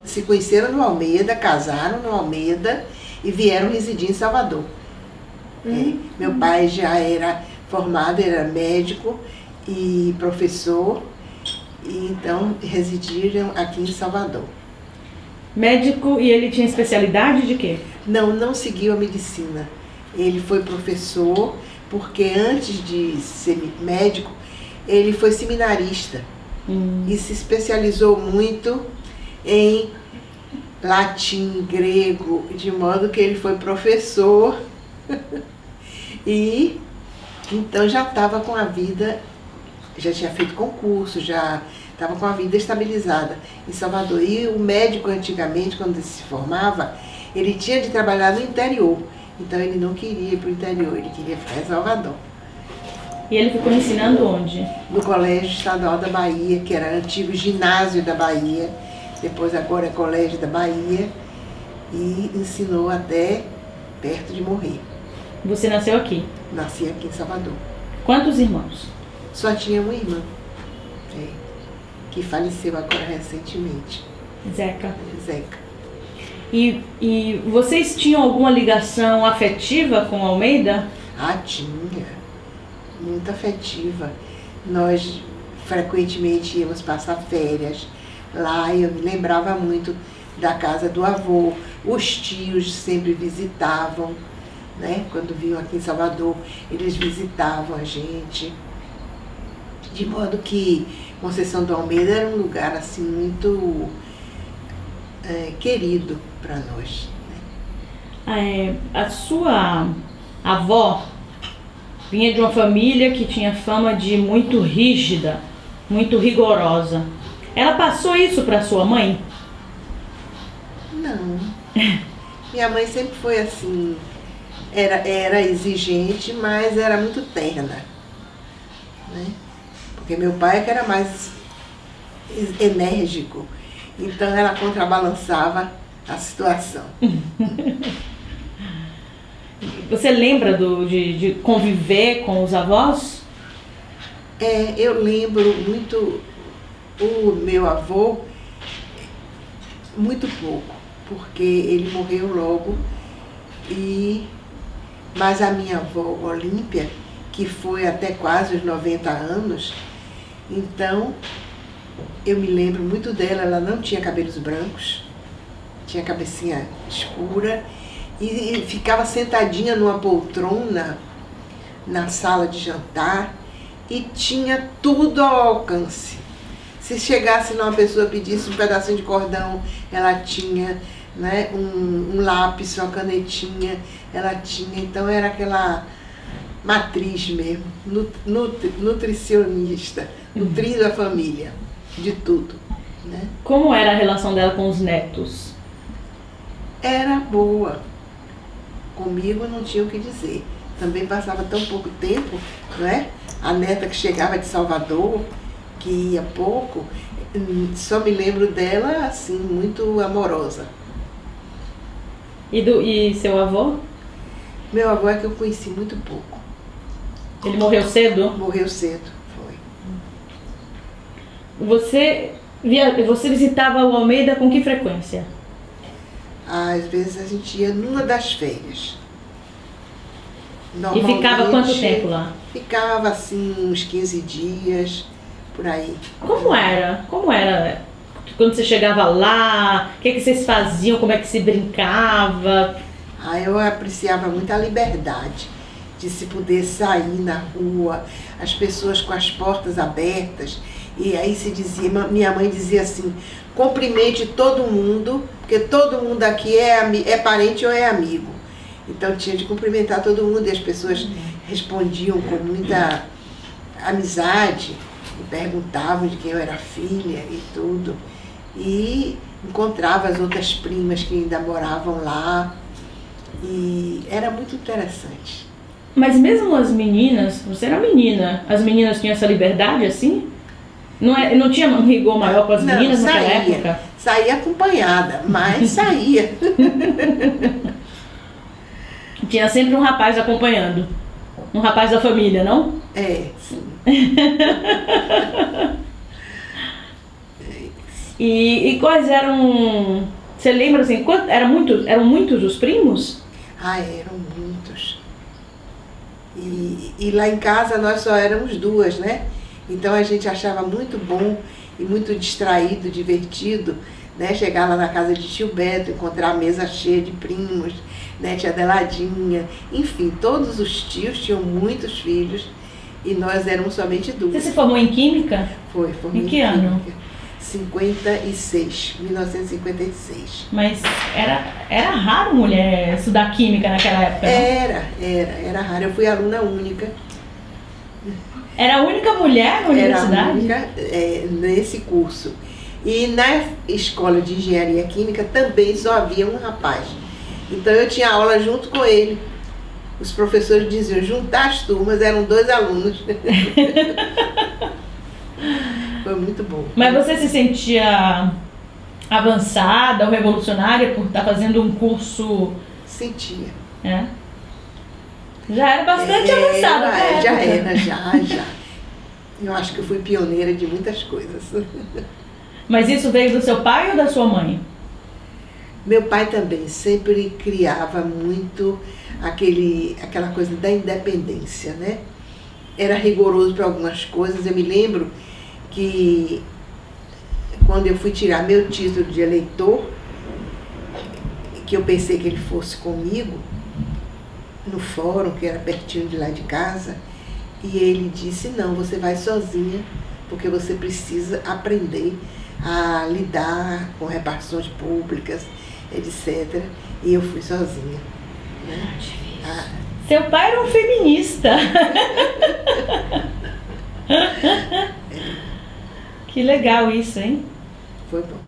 Se conheceram no Almeida, casaram no Almeida e vieram residir em Salvador. Meu pai já era formado, era médico e professor, e então residiram aqui em Salvador. Médico, e ele tinha especialidade de quê? Não seguiu a medicina. Ele foi professor, porque antes de ser médico, ele foi seminarista. E se especializou muito em latim, grego, de modo que ele foi professor e então já estava com a vida, já tinha feito concurso, já estava com a vida estabilizada em Salvador. E o médico antigamente, quando ele se formava, ele tinha de trabalhar no interior, então ele não queria ir para o interior, ele queria ficar em Salvador. E ele ficou ensinando onde? No Colégio Estadual da Bahia, que era antigo ginásio da Bahia, depois agora é Colégio da Bahia, e ensinou até perto de morrer. Você nasceu aqui? Nasci aqui em Salvador. Quantos irmãos? Só tinha uma irmã, que faleceu agora recentemente, Zeca. Zeca. E vocês tinham alguma ligação afetiva com Almeida? Ah, tinha. Muito afetiva. Nós frequentemente íamos passar férias lá, e eu me lembrava muito da casa do avô. Os tios sempre visitavam, né? Quando vinham aqui em Salvador, eles visitavam a gente. De modo que Conceição do Almeida era um lugar assim muito querido para nós. A sua avó vinha de uma família que tinha fama de muito rígida, muito rigorosa. Ela passou isso para sua mãe? Não. Minha mãe sempre foi assim, era exigente, mas era muito terna, né? Porque meu pai é que era mais enérgico, então ela contrabalançava a situação. Você lembra de conviver com os avós? Eu lembro muito o meu avô, muito pouco, porque ele morreu logo, mas a minha avó Olímpia, que foi até quase os 90 anos, então eu me lembro muito dela. Ela não tinha cabelos brancos, tinha cabecinha escura, e ficava sentadinha numa poltrona na sala de jantar e tinha tudo ao alcance. Se chegasse numa pessoa, pedisse um pedacinho de cordão, ela tinha, né, um lápis, uma canetinha, ela tinha. Então era aquela matriz mesmo, nutricionista, nutrindo a família de tudo, né? Como era a relação dela com os netos? Era boa. Comigo não tinha o que dizer. Também passava tão pouco tempo, não é? A neta que chegava de Salvador, que ia pouco, só me lembro dela assim, muito amorosa. E seu avô? Meu avô é que eu conheci muito pouco. Ele morreu cedo? Morreu cedo, foi. Você visitava o Almeida com que frequência? Às vezes a gente ia numa das férias. E ficava quanto tempo lá? Ficava assim uns 15 dias, por aí. Como era quando você chegava lá? O que vocês faziam? Como é que se brincava? Eu apreciava muito a liberdade de se poder sair na rua, as pessoas com as portas abertas. E aí se dizia, minha mãe dizia assim: cumprimente todo mundo, porque todo mundo aqui é parente ou é amigo. Então tinha de cumprimentar todo mundo, e as pessoas respondiam com muita amizade e perguntavam de quem eu era filha e tudo. E encontrava as outras primas que ainda moravam lá, e era muito interessante. Mas mesmo as meninas, você era menina, as meninas tinham essa liberdade assim? Não tinha um rigor maior com as meninas naquela época? Saía acompanhada, mas saía. Tinha sempre um rapaz acompanhando. Um rapaz da família, não? Sim. E quais eram... Você lembra assim, eram muitos os primos? Ah, eram muitos. E lá em casa nós só éramos duas, né? Então a gente achava muito bom e muito distraído, divertido, né? Chegar lá na casa de tio Beto, encontrar a mesa cheia de primos, né? Tia Adeladinha, enfim, todos os tios tinham muitos filhos e nós éramos somente duas. Você se formou em Química? Formei em que ano? 1956. Mas era raro mulher estudar Química naquela época, não? Era raro. Eu fui aluna única. Era a única mulher na universidade? Era a única nesse curso. E na escola de engenharia química também só havia um rapaz. Então eu tinha aula junto com ele. Os professores diziam, juntar as turmas, eram 2 alunos. Foi muito bom. Mas você se sentia avançada ou revolucionária por estar fazendo um curso? Sentia. É? Já era bastante avançada, né? Já. Eu acho que eu fui pioneira de muitas coisas. Mas isso veio do seu pai ou da sua mãe? Meu pai também sempre criava muito aquela coisa da independência, né? Era rigoroso para algumas coisas. Eu me lembro que quando eu fui tirar meu título de eleitor, que eu pensei que ele fosse comigo, no fórum, que era pertinho de lá de casa, e ele disse, não, você vai sozinha, porque você precisa aprender a lidar com repartições públicas, etc. E eu fui sozinha. Né? Seu pai era um feminista. Que legal isso, hein? Foi bom.